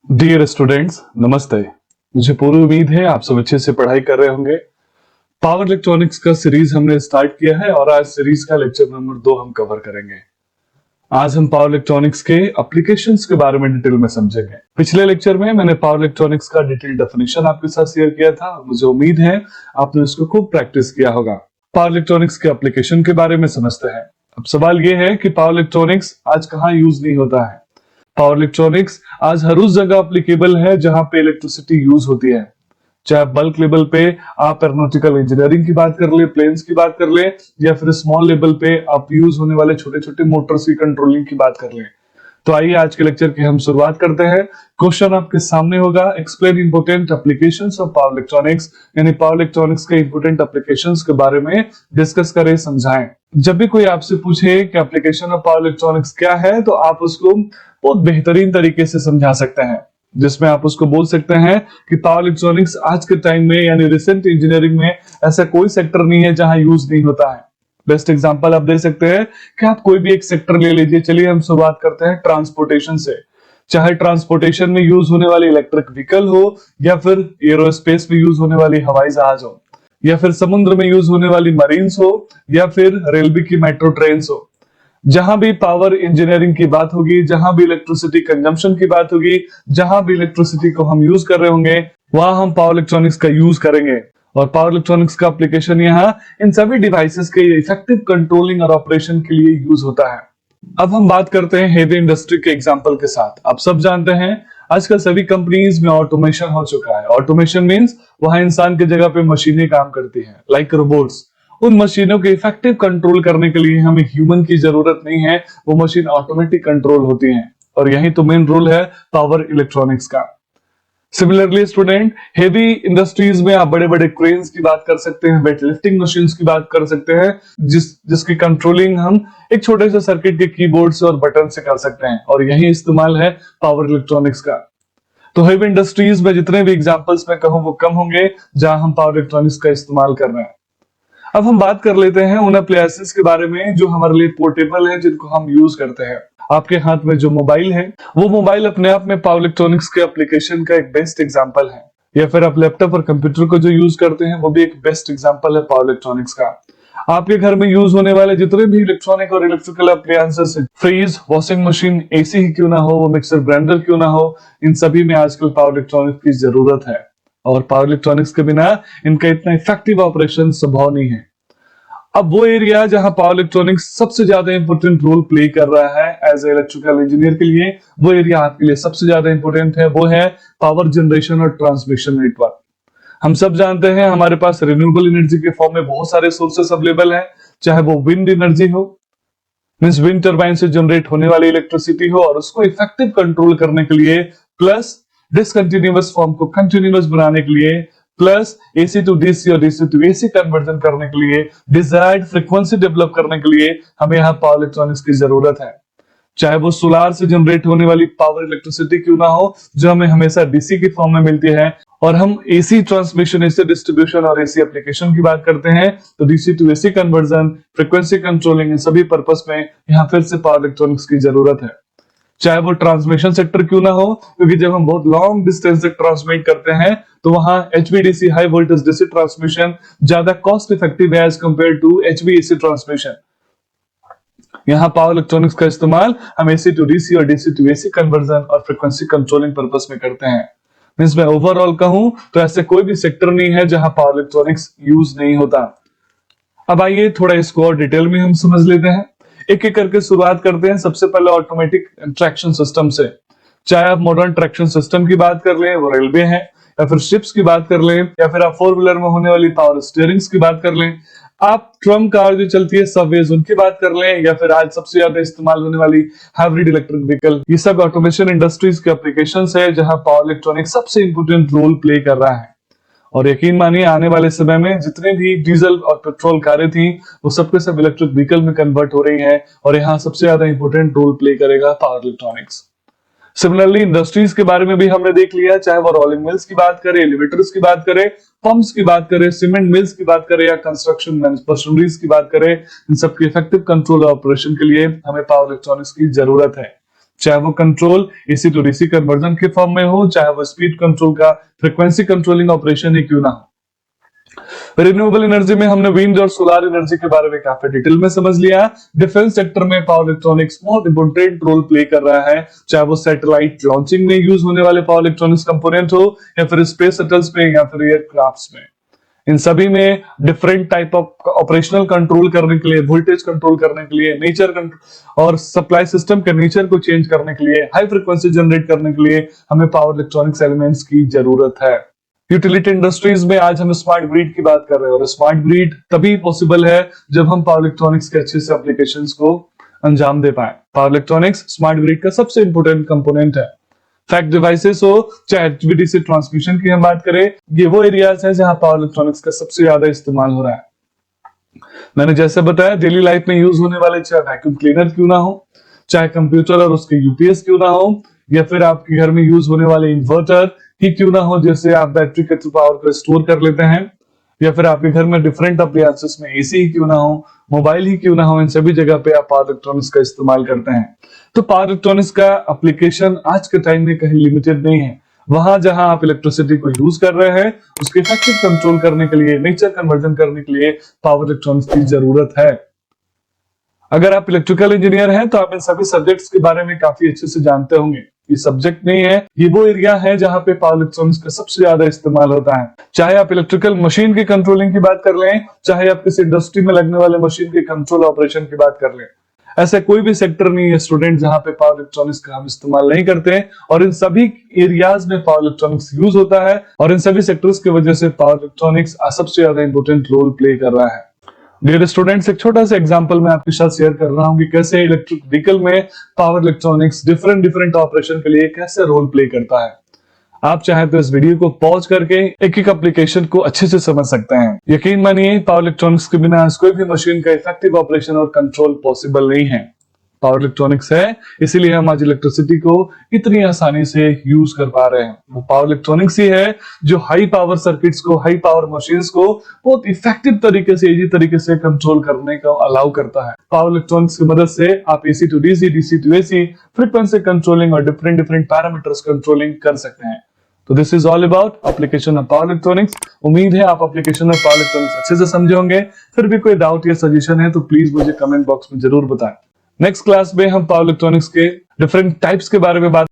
Dear students, नमस्ते। मुझे पूरी उम्मीद है आप सब अच्छे से पढ़ाई कर रहे होंगे। पावर इलेक्ट्रॉनिक्स का सीरीज हमने स्टार्ट किया है और आज सीरीज का लेक्चर नंबर 2 हम कवर करेंगे। आज हम पावर इलेक्ट्रॉनिक्स के एप्लीकेशंस के बारे में डिटेल में समझेंगे। पिछले लेक्चर में मैंने पावर इलेक्ट्रॉनिक्स का डिटेल डेफिनेशन आपके साथ शेयर किया था। मुझे उम्मीद है आपने उसको खूब प्रैक्टिस किया होगा। पावर इलेक्ट्रॉनिक्स के एप्लीकेशन के बारे में समझते हैं। अब सवाल ये है कि पावर इलेक्ट्रॉनिक्स आज कहाँ यूज नहीं होता है। पावर इलेक्ट्रॉनिक्स आज हर उस जगह एप्लीकेबल है जहां पे इलेक्ट्रिसिटी यूज होती है। चाहे बल्क लेवल पे आप एरोनॉटिकल इंजीनियरिंग की बात कर ले, प्लेन्स की बात कर ले, या फिर स्मॉल लेवल पे आप यूज होने वाले छोटे छोटे मोटर्स की कंट्रोलिंग की बात कर ले। तो आइए आज के लेक्चर की हम शुरुआत करते हैं। क्वेश्चन आपके सामने होगा, explain important applications of power electronics, यानी पावर इलेक्ट्रॉनिक्स के इंपोर्टेंट एप्लीकेशंस के बारे में डिस्कस करें, समझाएं। जब भी कोई आपसे पूछे कि एप्लीकेशन ऑफ पावर इलेक्ट्रॉनिक्स क्या है, तो आप उसको बहुत बेहतरीन तरीके से समझा सकते हैं, जिसमें आप उसको बोल सकते हैं कि पावर इलेक्ट्रॉनिक्स आज के टाइम में यानी रिसेंट इंजीनियरिंग में ऐसा कोई सेक्टर नहीं है जहां यूज नहीं होता है। बेस्ट एग्जांपल आप दे सकते हैं कि आप कोई भी एक सेक्टर ले लीजिए। चलिए हम शुरुआत करते हैं ट्रांसपोर्टेशन से। चाहे ट्रांसपोर्टेशन में यूज होने वाली इलेक्ट्रिक व्हीकल हो, या फिर एरोस्पेस में यूज होने वाली हवाई जहाज हो, या फिर समुद्र में यूज होने वाली मरीन्स हो, या फिर रेलवे की मेट्रो ट्रेन हो। जहां भी पावर इंजीनियरिंग की बात होगी, जहां भी इलेक्ट्रिसिटी कंजम्पशन की बात होगी, जहां भी इलेक्ट्रिसिटी को हम यूज कर रहे होंगे, वहां हम पावर इलेक्ट्रॉनिक्स का यूज करेंगे। और पावर इलेक्ट्रॉनिक्स का एप्लीकेशन यहाँ इन सभी डिवाइसेस के इफेक्टिव कंट्रोलिंग और ऑपरेशन के लिए यूज होता है। अब हम बात करते हैं हेवी इंडस्ट्री के एग्जांपल के साथ। आप सब जानते हैं आजकल सभी कंपनीज में ऑटोमेशन हो चुका है। ऑटोमेशन मींस वहां इंसान की जगह पे मशीनें काम करती हैं, लाइक रोबोट्स। उन मशीनों के इफेक्टिव कंट्रोल करने के लिए हमें ह्यूमन की जरूरत नहीं है, वो मशीन ऑटोमेटिक कंट्रोल होती हैं। और यही तो मेन रोल है पावर इलेक्ट्रॉनिक्स का। सिमिलरली स्टूडेंट, हेवी इंडस्ट्रीज में आप बड़े बड़े क्रेन्स की बात कर सकते हैं, वेट लिफ्टिंग मशीन्स की बात कर सकते हैं, जिसकी कंट्रोलिंग हम एक छोटे से सर्किट के कीबोर्ड से और बटन से कर सकते हैं। और यही इस्तेमाल है पावर इलेक्ट्रॉनिक्स का। तो हेवी इंडस्ट्रीज में जितने भी एग्जांपल्स मैं कहूं वो कम होंगे जहां हम पावर इलेक्ट्रॉनिक्स का इस्तेमाल कर रहे हैं। अब हम बात कर लेते हैं उन एप्लायंसेस के बारे में जो हमारे लिए पोर्टेबल है, जिनको हम यूज करते हैं। आपके हाथ में जो मोबाइल है, वो मोबाइल अपने आप में पावर इलेक्ट्रॉनिक्स के एप्लीकेशन का एक बेस्ट एग्जांपल है। या फिर आप लैपटॉप और कंप्यूटर को जो यूज करते हैं, वो भी एक बेस्ट एग्जांपल है पावर इलेक्ट्रॉनिक्स का। आपके घर में यूज होने वाले जितने भी इलेक्ट्रॉनिक और इलेक्ट्रिकल अप्लायंसेस है, फ्रीज, वॉशिंग मशीन, एसी ही क्यों ना हो, वो मिक्सर ग्राइंडर क्यों ना हो, इन सभी में आजकल पावर इलेक्ट्रॉनिक्स की जरूरत है। और पावर इलेक्ट्रॉनिक्स के बिना इनका इतना इफेक्टिव ऑपरेशन संभव नहीं है। अब वो एरिया जहां पावर इलेक्ट्रॉनिक्स सबसे ज्यादा इंपॉर्टेंट रोल प्ले कर रहा है एज ए इलेक्ट्रिकल इंजीनियर के लिए, वो एरिया आपके लिए सबसे ज्यादा इंपॉर्टेंट है, वो है पावर जनरेशन और ट्रांसमिशन नेटवर्क। हम सब जानते हैं हमारे पास रिन्यूएबल एनर्जी के फॉर्म में बहुत सारे सोर्सेस अवेलेबल हैं, चाहे वो विंड एनर्जी हो, मींस विंड टरबाइन से जनरेट होने वाली इलेक्ट्रिसिटी हो, और उसको इफेक्टिव कंट्रोल करने के लिए, प्लस डिसकंटिन्यूअस फॉर्म को कंटिन्यूअस बनाने के लिए, प्लस एसी टू डीसी और डीसी टू एसी कन्वर्जन करने के लिए, डिजायर्ड फ्रीक्वेंसी डेवलप करने के लिए हमें यहाँ पावर इलेक्ट्रॉनिक्स की जरूरत है। चाहे वो सोलार से जनरेट होने वाली पावर इलेक्ट्रिसिटी क्यों ना हो, जो हमें हमेशा डीसी के फॉर्म में मिलती है, और हम एसी ट्रांसमिशन, एसी डिस्ट्रीब्यूशन और एसी एप्लीकेशन की बात करते हैं, तो DC to AC conversion, frequency controlling, इन सभी पर्पस में यहाँ फिर से पावर इलेक्ट्रॉनिक्स की जरूरत है। चाहे वो ट्रांसमिशन सेक्टर क्यों ना हो, क्योंकि जब हम बहुत लॉन्ग डिस्टेंस तक ट्रांसमिट करते हैं, तो वहां HVDC, high voltage DC transmission ज्यादा कॉस्ट इफेक्टिव है as compare to HVAC transmission. यहाँ पावर इलेक्ट्रॉनिक्स का इस्तेमाल हम एसी टू डीसी और डीसी टू एसी कन्वर्जन और फ्रीक्वेंसी कंट्रोलिंग पर्पस में करते हैं। मींस मैं ओवरऑल कहूं तो ऐसे कोई भी सेक्टर नहीं है जहां पावर इलेक्ट्रॉनिक्स यूज नहीं होता। अब आइए थोड़ा इसको और डिटेल में हम समझ लेते हैं। एक एक करके शुरुआत करते हैं। सबसे पहले ऑटोमेटिक ट्रैक्शन सिस्टम से। चाहे आप मॉडर्न ट्रैक्शन सिस्टम की बात कर लें, वो रेलवे है, या फिर शिप्स की बात कर लें, या फिर आप फोर व्हीलर में होने वाली पावर स्टीयरिंग्स की बात कर लें, आप ट्रम कार जो चलती है सबवेज उनकी बात कर लें, या फिर आज सबसे ज्यादा इस्तेमाल होने वाली हाइब्रिड इलेक्ट्रिक व्हीकल, ये सब ऑटोमेशन इंडस्ट्रीज के एप्लीकेशंस है जहां पावर इलेक्ट्रॉनिक सबसे इंपोर्टेंट रोल प्ले कर रहा है। और यकीन मानिए आने वाले समय में जितने भी डीजल और पेट्रोल कारें थी, वो सबके सब इलेक्ट्रिक व्हीकल में कन्वर्ट हो रही है, और यहाँ सबसे ज्यादा इंपोर्टेंट रोल प्ले करेगा पावर इलेक्ट्रॉनिक्स। सिमिलरली इंडस्ट्रीज के बारे में भी हमने देख लिया, चाहे वो रोलिंग मिल्स की बात करें, एलिवेटर्स की बात करें, पंप्स की बात करें, सीमेंट मिल्स की बात करें, या कंस्ट्रक्शन मशीनरीज की बात करें, इन सबके इफेक्टिव कंट्रोल और ऑपरेशन के लिए हमें पावर इलेक्ट्रॉनिक्स की जरूरत है। चाहे वो control AC to DC conversion के फॉर्म में हो, चाहे वो स्पीड कंट्रोल का फ्रीक्वेंसी कंट्रोलिंग ऑपरेशन ही क्यों ना हो। रिन्यूएबल एनर्जी में हमने विंड और सोलर एनर्जी के बारे में काफी डिटेल में समझ लिया। डिफेंस सेक्टर में पावर इलेक्ट्रॉनिक्स बहुत इंपोर्टेंट रोल प्ले कर रहा है, चाहे वो सैटेलाइट लॉन्चिंग में यूज होने वाले पावर इलेक्ट्रॉनिक्स कंपोनेंट हो, या फिर स्पेस शटल्स पे, या फिर एयरक्राफ्ट्स में। इन सभी में different type of operational control करने के लिए, वोल्टेज कंट्रोल करने के लिए, नेचर कंट्रोल और सप्लाई सिस्टम के नेचर को चेंज करने के लिए, हाई फ्रीक्वेंसी जनरेट करने के लिए हमें पावर इलेक्ट्रॉनिक्स एलिमेंट्स की जरूरत है। यूटिलिटी इंडस्ट्रीज में आज हम स्मार्ट ग्रिड की बात कर रहे हैं, और स्मार्ट ग्रिड तभी पॉसिबल है जब हम पावर इलेक्ट्रॉनिक्स के अच्छे से एप्लीकेशंस को अंजाम दे पाए। पावर इलेक्ट्रॉनिक्स स्मार्ट ग्रिड का सबसे इंपोर्टेंट कंपोनेंट है। फैक्ट डिवाइसेस हो, चाहे HVDC ट्रांसमिशन की हम बात करें, ये वो एरियाज है जहां पावर इलेक्ट्रॉनिक्स का सबसे ज्यादा इस्तेमाल हो रहा है। मैंने जैसे बताया, डेली लाइफ में यूज होने वाले चाहे वैक्यूम क्लीनर क्यों ना हो, चाहे कंप्यूटर और उसके यूपीएस क्यों ना हो, या फिर आपके घर में यूज होने वाले इन्वर्टर ही क्यों ना हो, जैसे आप बैटरी के थ्रू पावर को स्टोर कर लेते हैं, या फिर आपके घर में डिफरेंट अप्लायंसेस में एसी ही क्यों ना हो, मोबाइल ही क्यों ना हो, इन सभी जगह पे आप पावर इलेक्ट्रॉनिक्स का इस्तेमाल करते हैं। तो पावर इलेक्ट्रॉनिक्स का एप्लीकेशन आज के टाइम में कहीं लिमिटेड नहीं है। वहां जहां आप इलेक्ट्रिसिटी को यूज कर रहे हैं, उसके इफेक्टिव कंट्रोल करने के लिए, नेचर कन्वर्जन करने के लिए पावर इलेक्ट्रॉनिक्स की जरूरत है। अगर आप इलेक्ट्रिकल इंजीनियर हैं तो आप इन सभी सब्जेक्ट्स के बारे में काफी अच्छे से जानते होंगे। ये सब्जेक्ट नहीं है, ये वो एरिया है जहां पे पावर इलेक्ट्रॉनिक्स का सबसे ज्यादा इस्तेमाल होता है। चाहे आप इलेक्ट्रिकल मशीन की कंट्रोलिंग की बात कर लें, चाहे आप किसी इंडस्ट्री में लगने वाले मशीन के कंट्रोल ऑपरेशन की बात कर लें, ऐसा कोई भी सेक्टर नहीं है स्टूडेंट जहां पे पावर इलेक्ट्रॉनिक्स का हम इस्तेमाल नहीं करते हैं। और इन सभी एरियाज में पावर इलेक्ट्रॉनिक्स यूज होता है, और इन सभी सेक्टर्स की वजह से पावर इलेक्ट्रॉनिक्स सबसे ज्यादा इंपोर्टेंट रोल प्ले कर रहा है। डियर स्टूडेंट्स, एक छोटा सा एग्जांपल मैं आपके साथ शेयर कर रहा हूं कि कैसे इलेक्ट्रिक व्हीकल में पावर इलेक्ट्रॉनिक्स डिफरेंट ऑपरेशन के लिए कैसे रोल प्ले करता है। आप चाहे तो इस वीडियो को पॉज करके एक एक एप्लीकेशन को अच्छे से समझ सकते हैं। यकीन मानिए, पावर इलेक्ट्रॉनिक्स के बिना आज कोई भी मशीन का इफेक्टिव ऑपरेशन और कंट्रोल पॉसिबल नहीं है। पावर इलेक्ट्रॉनिक्स है, इसीलिए हम आज इलेक्ट्रिसिटी को इतनी आसानी से यूज कर पा रहे हैं। वो पावर इलेक्ट्रॉनिक्स ही है जो हाई पावर सर्किट्स को, हाई पावर मशीन्स को बहुत इफेक्टिव तरीके से, इजी तरीके से कंट्रोल करने का अलाउ करता है। पावर इलेक्ट्रॉनिक्स की मदद से आप AC to DC, DC to AC, frequency controlling और डिफरेंट पैरामीटर्स कंट्रोलिंग कर सकते हैं। तो this is all about application of power electronics. उम्मीद है आप एप्लीकेशन ऑफ पावर इलेक्ट्रॉनिक्स अच्छे से समझे होंगे। फिर भी कोई डाउट या सजेशन है तो प्लीज मुझे कमेंट बॉक्स में जरूर बताएं। नेक्स्ट क्लास में हम पावर इलेक्ट्रॉनिक्स के डिफरेंट टाइप्स के बारे में बात